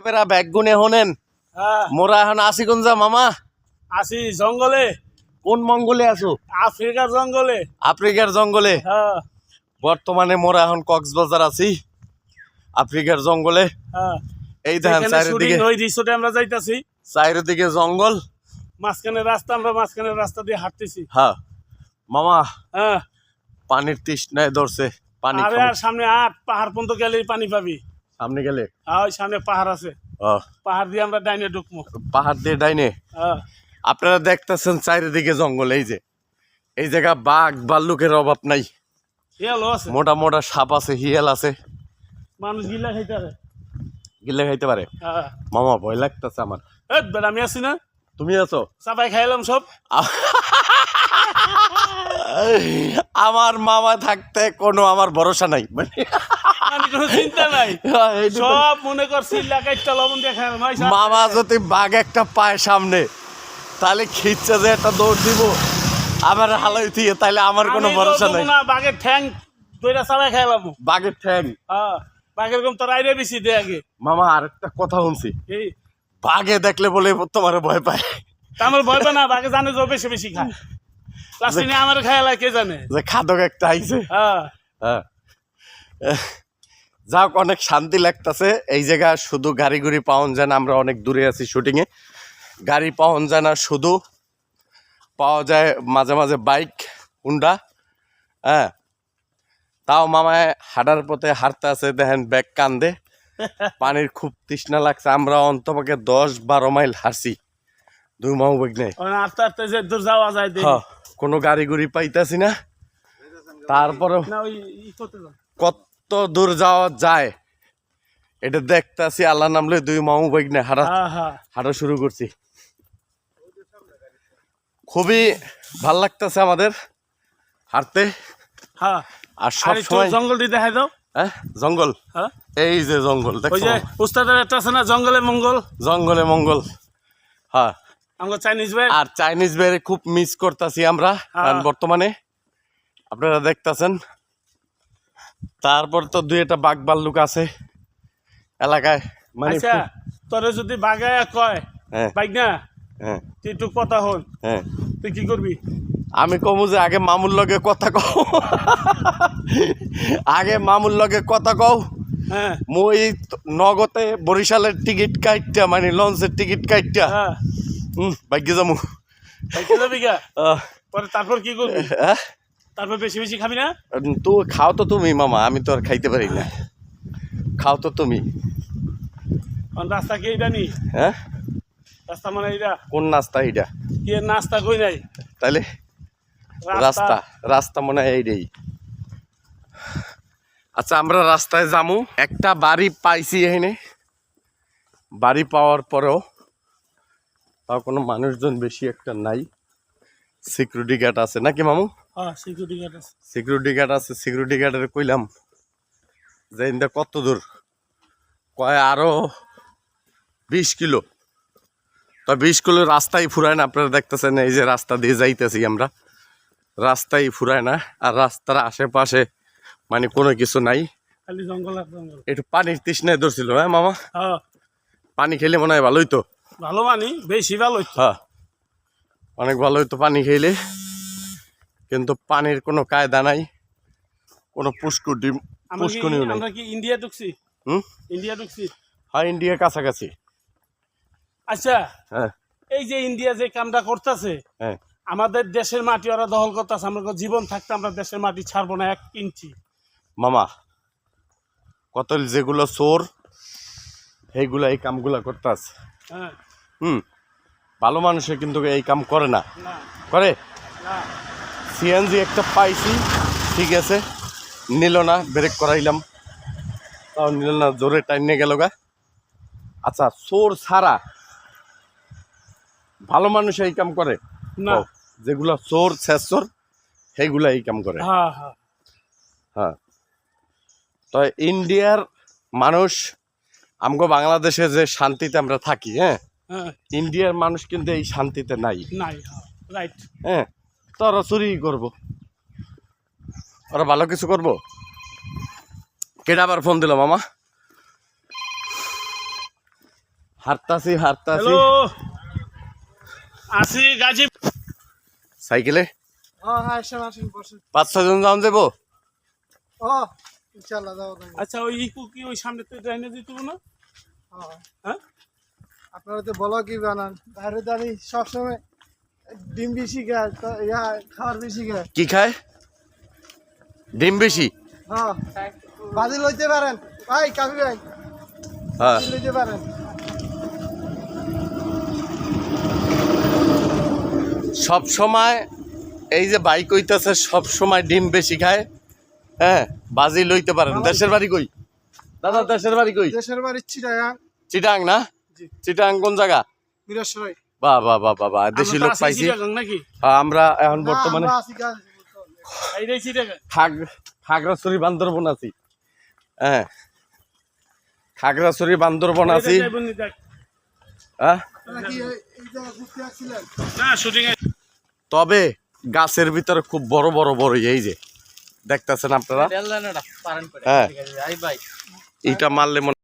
বেড়া ব্যাগ গুনে হনেন মোরা এখন আসি কোন যা মামা আসি জঙ্গলে। কোন মঙ্গলে আছো? আফ্রিকার জঙ্গলে। আফ্রিকার জঙ্গলে। হ্যাঁ বর্তমানে মোরা এখন কক্সবাজার আছি আফ্রিকার জঙ্গলে। হ্যাঁ এই দেখেন চারিদিকে ওই রিসোর্টে আমরা যাইতাছি। চারিদিকে জঙ্গল, মাঝখানে রাস্তা, আমরা মাঝখানের রাস্তা দিয়ে হাঁটতেছি। হ্যাঁ মামা হ্যাঁ পানির তৃষ্ণায় ধরছে, পানি আরে খাবো। আর সামনে পাহাড় পর্যন্ত গেলেই পানি পাবি। সামনে গেলে ওই সামনে পাহাড় আছে, পাহাড় দিয়ে আমরা ডাইনে ঢুকবো। পাহাড় দিয়ে ডাইনে। হ্যাঁ আপনারা দেখতেছেন চারিদিকে জঙ্গল, এই যে এই জায়গা বাঘ ভাল্লুকের অভাব নাই। হিয়ালও আছে, মোটা মোটা সাপ আছে, হিয়াল আছে, মানুষ গিলা খাইতে পারে। গিলে খাইতে পারে। হ্যাঁ মামা ভয় লাগতেছে আমার। বেড়া আমি আছি না, তুমি আছো? চাপাই খাইলাম সব। আমার মামা থাকতে কোনো আমার ভরসা নাই, মানে কোনো চিন্তা নাই, সব মনে কর সিল্লা কাইটটা লবণ দিয়ে খাই। মামা যদি বাঘ একটা পায় সামনে, তাহলে খিচ্ছে যে একটা দৌড় দিব আমার হালাই দিয়ে, তাহলে আমার কোনো ভরসা নাই। বাঘের ঠ্যাং দইটা চাপাই খাইলাম। বাঘের ঠ্যাং? হ্যাঁ বাঘের কম তোর আইরে বেশি দে আগে। মামা আরেকটা কথা শুনছি, এই বাঘে দেখলে বলে তোমার ভয় পায়। আমার ভয় পায় না, বাঘে জানে যে বেশি বেশি খায়। লাস্টিনে আমার খায়ালা কে জানে যে খাদক একটা আইছে। হ্যাঁ হ্যাঁ যাক, অনেক শান্তি লাগতেছে এই জায়গা। শুধু গাড়ি গুড়ি পাওন যায় না, আমরা অনেক দূরে আছি শুটিং এ, গাড়ি পাওন যায় না, শুধু পাওয়া যায় মাঝে মাঝে বাইক, হুন্ডা। হ্যাঁ তাও মামায় হাঁটার পথে হাঁটতে আছে, দেখেন ব্যাগ কান্দে, পানির খুব তৃষ্ণা লাগছে। আমরা অন্তপক্ষে 10-12 মাইল হাঁটছি, 2 মাও বেগ নেই। আস্তে আস্তে যে দূর যাওয়া যায় কোনো গাড়ি গুড়ি পাইতাছি না, তারপরে কত দূর যাওয়া যায় এটা দেখতেছি। আল্লাহ নামলে 2 মাও বেগ নেই, হাঁটা শুরু করছি। খুবই ভাল লাগতেছে আমাদের হাঁটতে। হ্যাঁ আর সব সময় জঙ্গলটি দেখাই দাও। হ্যাঁ জঙ্গল, এই যে জঙ্গল দেখছো, উস্তাদের একটা আছে না জঙ্গলে মঙ্গল। জঙ্গলে মঙ্গল। হ্যাঁ আমরা চাইনিজ ভাই, আর চাইনিজ ভাইরে খুব মিস করতেছি আমরা বর্তমানে, আপনারা দেখতেছেন। তারপর তো 2-একটা বাঘ ভাল্লুক আছে এলাকায়, মানে তোরে যদি বাঘায় কয় বাইক না, তুই একটু কথা হন, তুই কি করবি? আমি কমু যে আগে মামুর লগে কথা কও, আগে মামুর লগে কথা কও। মই নগদে বরিশালের টিকিট কাটটা, মানে লঞ্চের টিকিট কাটটা বাইকে যাবো। তারপর কি করবি? তারপর বেশি বেশি খাবি না? তো খাও তো তুমি মামা, আমি তো আর খাইতে পারি না, খাও তো তুমি। রাস্তা কি এইটা নি? হ্যাঁ রাস্তা মানে এইটা? কোন নাস্তা এইটা? কি নাস্তা কই নাই তাইলে রাস্তা, রাস্তা মনে হয় এইটাই। আচ্ছা আমরা রাস্তায় যামু, একটা বাড়ি পাইছি এখানে। বাড়ি পাওয়ার পরেও তাও কোনো মানুষজন বেশি একটা নাই। সিকিউরিটি গার্ড আছে নাকি মামু? সিকিউরিটি গার্ড আছে, সিকিউরিটি গার্ড আছে। সিকিউরিটি গার্ডের কইলাম যে ইন্দা কত দূর, কয় আরো 20 কিলো। তো 20 কিলো রাস্তায় ফুরায় না, আপনারা দেখতেছেন এই যে রাস্তা দিয়ে যাইতেছি আমরা, রাস্তায় ফুরায় না। আর রাস্তার আশেপাশে মানে কোনো কিছু নাই, খালি জঙ্গল আর জঙ্গল। একটু পানির তৃষ্ণায় ধরছিল। হ্যাঁ মামা, পানি খেলে মনে হয় ভালো হইতো। ভালো মানে বেশি ভালো হইতো। হ্যাঁ অনেক ভালো হইতো পানি খেলে, কিন্তু পানির কোনো কায়দা নাই, কোনো পুষ্করিণীও নাই। আমরা কি ইন্ডিয়া ঢুকছি? ইন্ডিয়া ঢুকছি। হ্যাঁ ইন্ডিয়া কাছাকাছি। আচ্ছা হ্যাঁ এই যে ইন্ডিয়া যে কামটা করতেছে, আমাদের দেশের মাটি ওরা দখল করতেছে। আমরা জীবন থাকতে আমরা দেশের মাটি ছাড়বো না 1 ইঞ্চি। মামা কত যেগুলো চোর সেইগুলা এই কামগুলা করতেছে। ভালো মানুষে কিন্তু এই কাম করে না, করে। সিএনজি একটা পাইছি, ঠিক আছে, নিল না, ব্রেক করাইলাম তাও নিল না, জোরে টাইনে গেল গা। আচ্ছা চোর ছাড়া ভালো মানুষ এই কাম করে না? যেগুলা চোর শেষর সেইগুলা এই কাম করে। হ্যাঁ তো ইন্ডিয়ার মানুষ, আমগো বাংলাদেশে যে শান্তিতে আমরা থাকি, ইন্ডিয়ার মানুষ কিন্তু এই শান্তিতে নাই। হ্যাঁ তো ওরা চুরি করবো, ওরা ভালো কিছু করবো। কেডা আবার ফোন দিল মামা? হাঁটতাছি হ্যালো আসি গাজী সাইকেলে হ্যাঁ হ্যাঁ আসেন আসেন বসেন 5-6 জন যাওয়া যাবো। ও ইনশাআল্লাহ যাবো তাই আচ্ছা ওই ইকু কি ওই সামনে তো ড্রাইনে দিত না হ্যাঁ হ্যাঁ আপনারা তো বলো কি বানান বাইরে দাঁড়িয়ে সবসময় ডিম বেশি খায় তো খাবার বেশি খায় কি খায়? ডিম বেশি। হ্যাঁ বাজি লইতে পারেন ভাই কাফি ভাই হ্যাঁ বাজি লইতে পারেন সব সময় এই যে বাইক হইতাছে সব সময় ডিম বেশি খায়। হ্যাঁ বাজি লইতে পারেন। দেশের বাড়ি কই দাদা? দেশের বাড়ি কই? দেশের বাড়ি চিটাগাং চিটাং না? জি। চিটাং কোন জায়গা? মিরাসরাই বাহ বাহ বাহ বাহ বাহ, দেশি লোক পাইছি। নাকি আমরা এখন বর্তমানে এইটাই চিটাগাং খাগড়াছড়ি বান্দরবন আছি। হ্যাঁ খাগড়াছড়ি বান্দরবন আছি। হ্যাঁ নাকি এই জায়গা ঘুরতে আসছিলেন না শুটিং তবে গাছের ভিতরে খুব বড় বড় বড় এই যে দেখতেছেন আপনারা। হ্যাঁ এইটা মারলে মনে